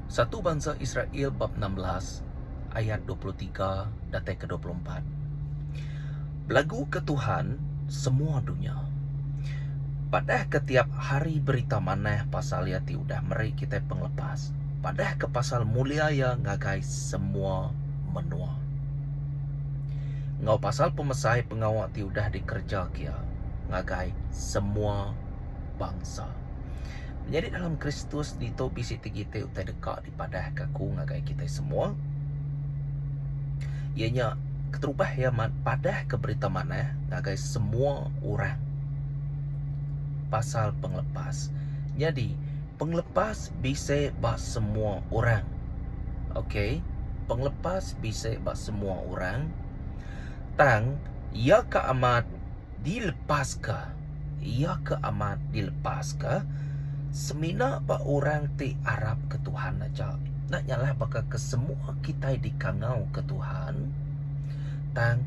Satu Bangsa Israel bab 16 ayat 23 datai ke 24. Belagu ke Tuhan semua dunia. Padah ketiap hari berita maneh pasal ya ti udah meri kita penglepas. Padah ke pasal mulia ya ngagai semua menua. Ngau pasal pemesai pengawak ti udah dikerja kia ngagai semua bangsa. Jadi dalam Kristus dito bisi kita utai dekat di padah kaku ngagai kita semua. Ianya keterubah ya padah ke berita mana ngagai semua orang. Pasal penglepas. Jadi penglepas bisa bak semua orang. Okey, penglepas bisa bak semua orang. Tang ia ke amat dilepaskah? Ia ke amat dilepaskah? Semina bak orang ti Arab ke Tuhan aja. Nak nyalah bakal ke semua kita dikangau ke Tuhan. Tang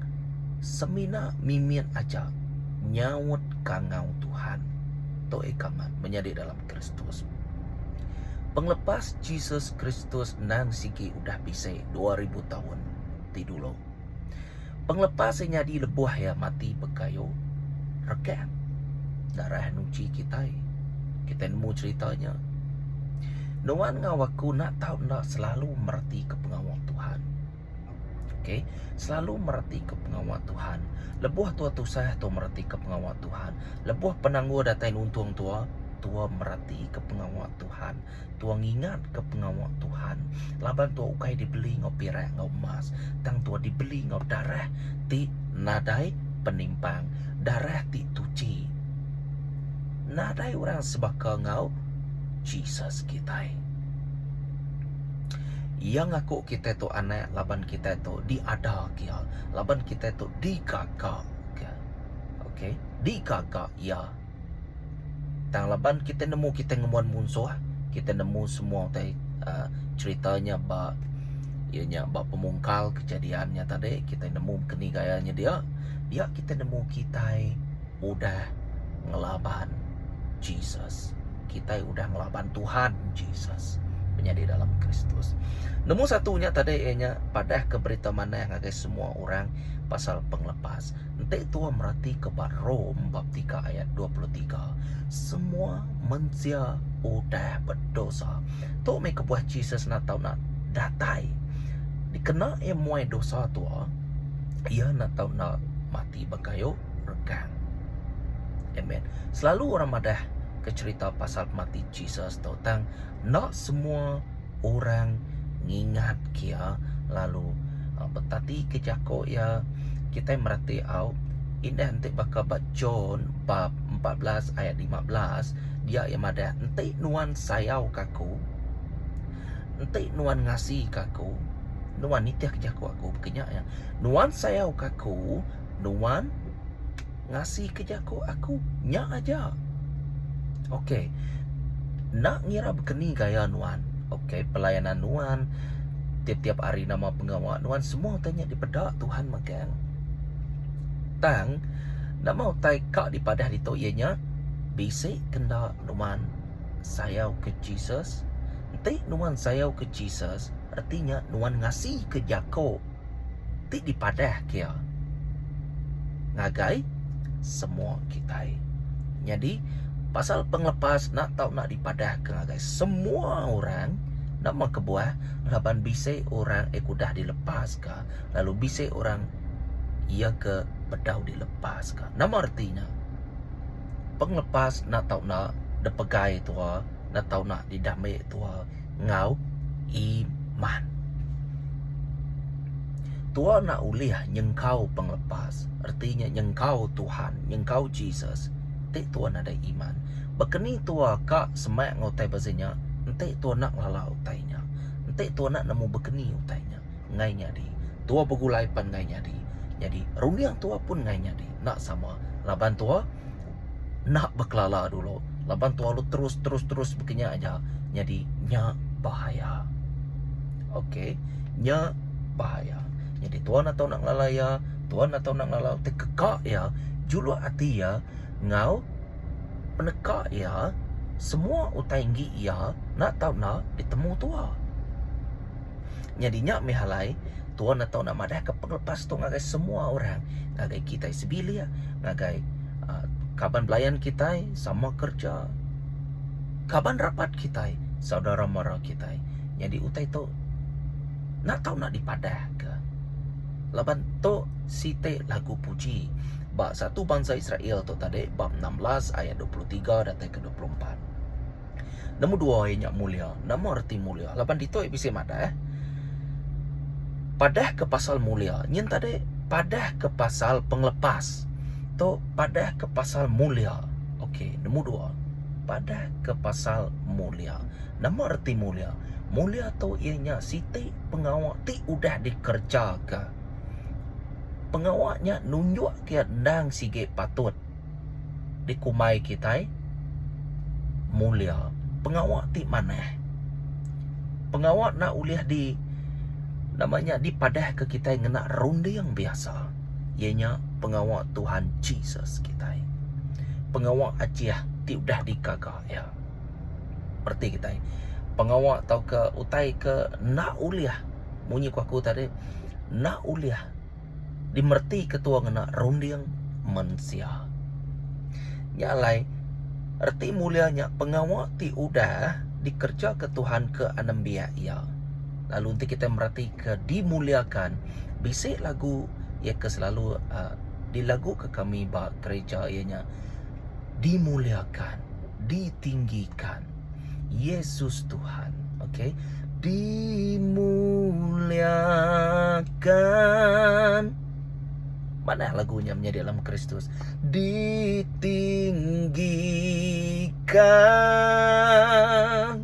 semina mimin aja nyawut kangau Tuhan. To ekaman menjadi dalam Kristus. Penglepas Jesus Kristus nang siki udah bisa 2000 tahun ti dulu. Penglepas nyadi lebuah ya mati bekayo rekan darah nuci kita. Kita nemu ceritanya. Nuan ngawaku nak tahu nak selalu merti ke pengawal Tuhan. Okey, selalu merti ke pengawal Tuhan. Lebuah tua tu saya tu merti ke pengawal Tuhan. Lebuah penangguh datain untung tua merti ke pengawal Tuhan. Tua ngingat ke pengawal Tuhan. Laban tua ukai dibeli ngau pirak ngau emas. Tang tua dibeli ngau darah ti nadai penimpang. Darah ti tuci. Nadai orang sebaka ngau Jesus kita. Yang aku kita tu anak laban kita tu diada kia. Laban kita tu dikagak kia. Okey, dikagak ya. Tang laban kita nemu kita ngemuan munsuh, kita nemu semua tadi ceritanya bak ianya bak pemungkal kejadiannya tadi, kita nemu kenigayanya dia kita nemu kita udah ngelaban Jesus. Kita udah ngelaban Tuhan Jesus menjadi dalam Kristus. Nemu satunya tadi ianya padah ke berita mana yang agak semua orang pasal penglepas. Nanti tua merati ke Rom bab 3 ayat 23. Semua manusia udah berdosa. Tu mai kebuah Jesus nak tahu nak datai. Dikena yang muai dosa tua, ia nak tahu nak mati bakayo regang. Amen. Selalu orang madah ke cerita pasal mati Jesus tu tang nak semua orang ngingat kia lalu betati ke jako ya kita merati au indah nanti bakal bat John bab 14 ayat 15 dia yang madah nanti nuan sayau kaku nanti nuan ngasih kaku nuan nitiah ke jako aku bekenya ya nuan sayau kaku nuan ngasih ke jako aku nya aja. Okey. Nak ngira begini gaya nuan. Okey, pelayanan nuan tiap-tiap hari nama pengawal nuan semua tanya di pedak Tuhan makan. Tang nak mau tai kak di padah di to ianya basic kena nuan sayau ke Jesus. Nanti nuan sayau ke Jesus artinya nuan ngasih ke Jakob. Ti di padah kia. Ngagai semua kita. Jadi pasal penglepas nak tahu nak dipadah ke ngagai semua orang nak mau kebuah laban bisa orang ekudah dilepas ke lalu bisa orang ia ke bedau dilepas ke. Nama artinya penglepas nak tahu nak depegai tua nak tahu nak didamai tua ngau iman. Tua nak uliah nyengkau penglepas artinya nyengkau Tuhan, nyengkau Jesus. Nanti tua nak ada iman. Bekeni tua kak semak ngotai bazenya. Nanti tua nak lala utainya. Nanti tua nak nemu bekeni utainya. Ngai nyadi. Tua begulai pan ngai nyadi. Jadi runiang tua pun ngai nyadi. Nak sama. Laban tua nak bekelala dulu. Laban tua lu terus bekenya aja. Jadi nya bahaya. Okey, nya bahaya. Jadi tua nak tahu nak lalaya, tua nak tahu nak lala utai kekak ya. Julu hati ya ngau penekak ya semua utai nggi ya nak tahu nak ditemu tua Nyadinya mehalai Tuhan atau nak madah ke penglepas tu ngagai semua orang, ngagai kita sebilia, ngagai kaban belayan kita sama kerja, kaban rapat kita, saudara mara kita. Jadi utai tu nak tahu nak dipadah ke. Laban tu site lagu puji bab satu bangsa Israel tu tadi bab 16 ayat 23 dan ke 24. Nombor dua ayat mulia, nama arti mulia. Laban itu bisa mada padah ke pasal mulia. Nyen tadi padah ke pasal penglepas. Tu padah ke pasal mulia. Okey, nombor dua. Padah ke pasal mulia. Nama arti mulia. Mulia tu ianya siti pengawak ti udah dikerja ke. Pengawaknya nunjuk ke ndang sige patut dikumai kita mulia. Pengawak ti mana? Pengawak nak uliah di namanya dipadah ke kita ngena ronde yang biasa. Ianya pengawak Tuhan Jesus kita. Pengawak ajiah ti udah dikagak ya. Berarti kita pengawak tau ke utai ke nak uliah munyi ku aku tadi nak uliah dimerti ketua ngena ronde yang manusia. Nyalai arti mulianya pengawak ti udah dikerja ke Tuhan ke anambia ya. Lalu nanti kita merhati ke dimuliakan. Bisik lagu ya ke selalu di lagu ke kami bak gereja ianya dimuliakan, ditinggikan. Yesus Tuhan. Okey. Dimuliakan. Mana lagunya menjadi dalam Kristus? Ditinggikan.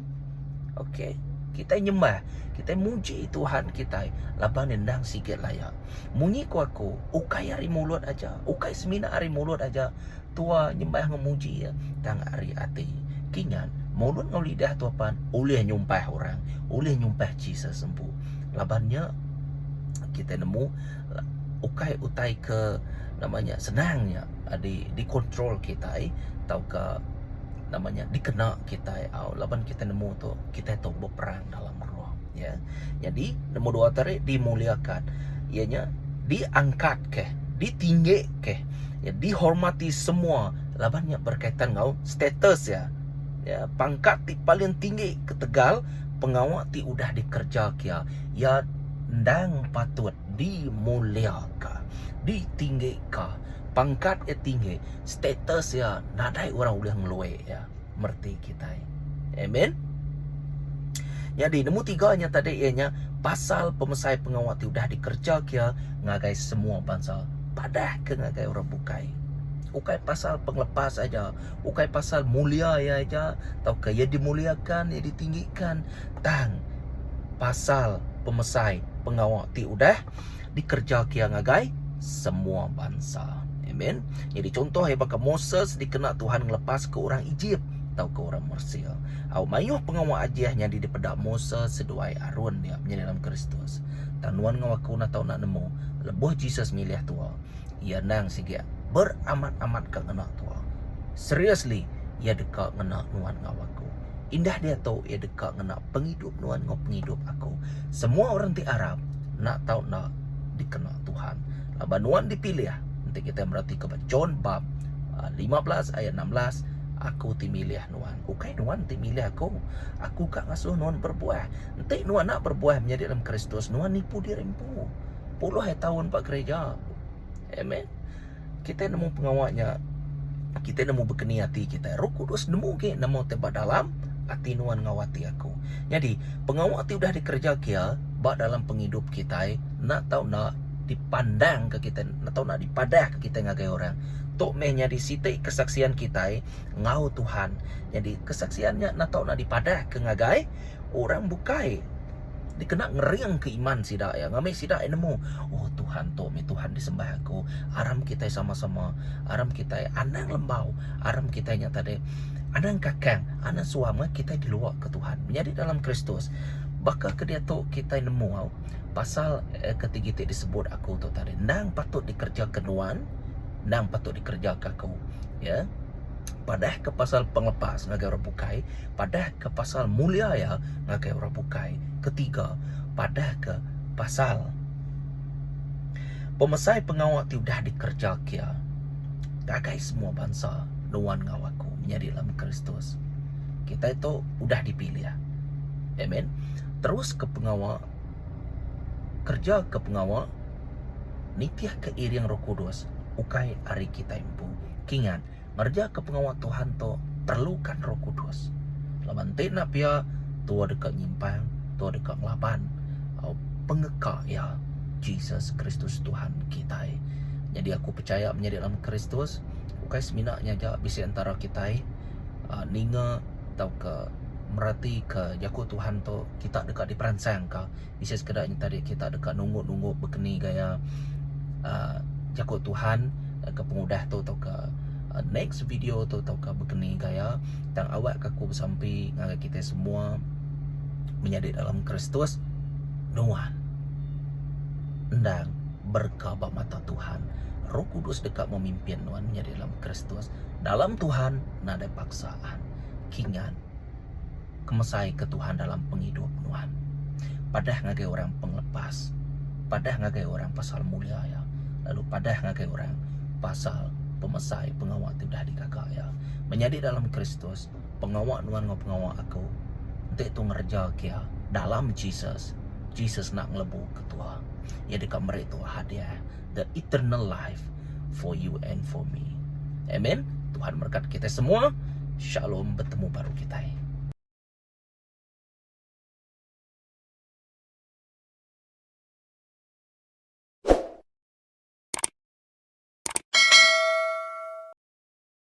Okey, kita nyembah, kita muji Tuhan kita. Laban nendang sikit layak. Munyi ku aku, ukai hari mulut aja, ukai semina hari mulut aja. Tua nyembah ngemuji ya, tang hari hati. Kinyan, mulut ngau lidah tuapan, oleh nyumpah orang, oleh nyumpah Jesus sembuh. Labannya kita nemu ukai utai ke namanya senangnya dikontrol kita tau ke namanya dikena kita laban kita nemu tu kita tu berperang dalam roh ya. Jadi nombor dua tadi dimuliakan ianya diangkat ke ditinggi ke ya, dihormati semua labannya berkaitan ngau status ya pangkat ti paling tinggi ke Tegal pengawak ti udah dikerja kia ya ndang patut dimuliakan, ditinggikan, pangkat tinggi, status ya nadai orang udah ngeluai ya, merti kita. Amen. Jadi nombor tiganya tadi ianya pasal pemesai pengawak udah dikerja kia ngagai semua bangsa padah ke ngagai orang bukai. Ukai pasal penglepas aja, ukai pasal mulia ya aja, tau ke ya dimuliakan, ya ditinggikan, tang pasal pemesai pengawak ti udah dikerja kia ngagai semua bangsa. Amen. Jadi contoh hebat Moses dikena Tuhan ngelepas ke orang Egypt atau ke orang Mesir. Au mayuh pengawak ajiahnya di pedak Moses seduai Arun dia menjadi dalam Kristus. Tanuan ngawaku na tau nak nemu lebuh Jesus milih tua. Ia nang sige beramat-amat ke ngena tua. Seriously ia dekat ngena nuan ngawaku. Indah dia tahu ia dekat ngena penghidup nuan ngau penghidup aku. Semua orang di Arab nak tahu nak dikenal Tuhan. Laban nuan dipilih. Nanti kita merhati kepada John bab 15 ayat 16. Aku timilih nuan. Ukai nuan timilih aku. Aku kak ngasuh nuan berbuah. Nanti nuan nak berbuah menjadi dalam Kristus. Nuan nipu dirimpu. Puluh tahun pak gereja. Amen. Kita nemu pengawaknya. Kita nemu berkeni hati kita. Roh Kudus nemu ke nemu tebak dalam hati nuan ngawati aku. Jadi pengawak ti udah dikerja kia bak dalam penghidup kita nak tahu nak dipandang ke kita, nak tahu nak dipadah ke kita ngagai orang. Tok mehnya di situ kesaksian kita ngau Tuhan. Jadi kesaksiannya nak tahu nak dipadah ke ngagai orang bukai. Dikena ngeriang ke iman sidak ya. Ngamai sidak nemu. Oh Tuhan to me Tuhan disembah aku. Aram kita sama-sama. Aram kita anang lembau. Aram kita nya tadi anang kakang, anang suama kita di luar ke Tuhan. Menjadi dalam Kristus. Bakal ke dia tu kita nemu pasal ketiga disebut aku tu tadi. Nang patut dikerjakan nuan, nang patut dikerjakan aku. Ya. Padah ke pasal penglepas ngagai orang bukai, padah ke pasal mulia ya ngagai orang bukai. Ketiga, pada ke pasal pemesai pengawal ti udah dikerja kia gagai semua bangsa nuan ngawaku menjadi dalam Kristus. Kita itu udah dipilih ya. Amen. Terus ke pengawal kerja ke pengawal nitiah ke iriang Roh Kudus ukai ari kita impu kingan ngerja ke pengawal Tuhan to perlukan Roh Kudus laban tena pia tua dekat nyimpang tua dekat ngelapan pengeka ya Jesus Kristus Tuhan kita. Jadi aku percaya menjadi dalam Kristus ukai seminaknya aja bisa antara kita ninga atau ke merati ke jaku Tuhan tu kita dekat diperansang ka bisa sekedar tadi kita dekat nunggu berkeni gaya jaku Tuhan ke pengudah tu atau ke next video tu atau ke berkeni gaya tang awak kaku bersampai ngaga kita semua menjadi dalam Kristus nuan endang berkabak mata Tuhan Roh Kudus dekat memimpin nuan menjadi dalam Kristus dalam Tuhan nada paksaan kingan kemesai ke Tuhan dalam penghidup nuan padah ngagai orang penglepas padah ngagai orang pasal mulia ya lalu padah ngagai orang pasal pemesai pengawal tidak dikagak ya menjadi dalam Kristus pengawal nuan ngau pengawal aku untuk itu ngerja kia dalam Jesus nak ngelebu ketua ya dekat mereka tu hadiah the eternal life for you and for me. Amen. Tuhan berkat kita semua. Shalom, bertemu baru kita.